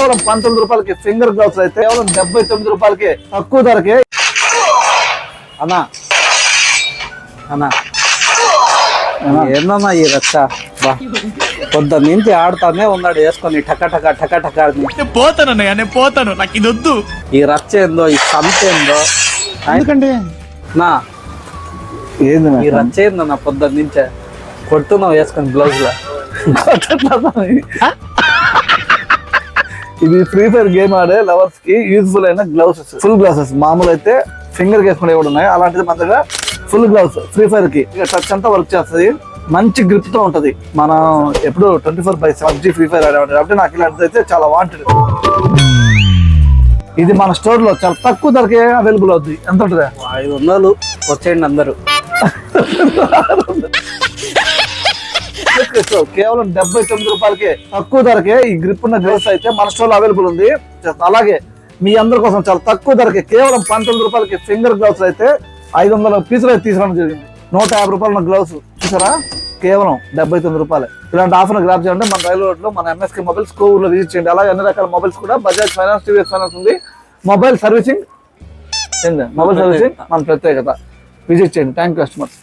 కేవలం 19 రూపాయలకి finger gloves అయితే కేవలం 79 రూపాయలకి తక్కువ ధరకే. అన్నా అన్నా ఏందన్నా ఈ రచ్చ బా పొద్దు నుంచి ఆడుతానే ఉన్నాడు వేసుకొని టక టక టక టక పోతానన్నయ్య, నేను పోతాను, నాకు ఇది వద్దు. ఈ రచ్చ ఏందో ఈ సంత ఏందో ఎందుకండి నా ఏంది ఈ రచ్చ ఏందన్నా పొద్దు నుంచే కొడుతున్నావు వేసుకొని బ్లౌజ్ లో. ఇది ఫ్రీ ఫైర్ గేమ్ ఆడే లవర్స్ కి యూజ్ఫుల్ అయిన గ్లౌసెస్, ఫుల్ గ్లౌసెస్. మామూలు అయితే ఫింగర్ వేసుకునే కూడా ఉన్నాయి, అలాంటిది మన దగ్గర ఫుల్ గ్లౌస్ ఫ్రీ ఫైర్ కి. ఇక టచ్ అంతా వర్క్ చేస్తుంది, మంచి గ్రిప్ తో ఉంటది. మనం ఎప్పుడు 24/7 ఫ్రీ ఫైర్ ఆడేవాడు కాబట్టి నాకు ఇలాంటిది అయితే చాలా వాంటెడ్. ఇది మన స్టోర్ లో చాలా తక్కువ ధరకే అవైలబుల్ అవుతుంది. ఎంత ఉంటుంది? 500 వచ్చేయండి అందరూ. కేవలం 79 రూపాయలకే తక్కువ ధరకే ఈ గ్రిప్ ఉన్న గ్లౌస్ అయితే మన స్టోర్ లో అవైలబుల్ ఉంది. అలాగే మీ అందరి కోసం చాలా తక్కువ ధరకే కేవలం 19 రూపాయలకి ఫింగర్ గ్లౌస్ అయితే 500 పీసులు అయితే తీసుకురావడం జరిగింది. 150 రూపాయలు ఉన్న గ్లౌస్ చూసారా, కేవలం 79 రూపాయలు. ఇలాంటి ఆఫర్ గ్రాప్ చేయాలంటే మన రైలు రోడ్ లో మన ఎంఎస్కే మొబైల్స్ కోవూరులో విజిట్ చేయండి. అలాగే అన్ని రకాల మొబైల్స్ కూడా బజాజ్ ఫైనాన్స్, టీవీఎస్ ఫైనాన్స్ ఉంది. మొబైల్ సర్వీసింగ్ మన ప్రత్యేకత. విజిట్ చేయండి. Thank you customers.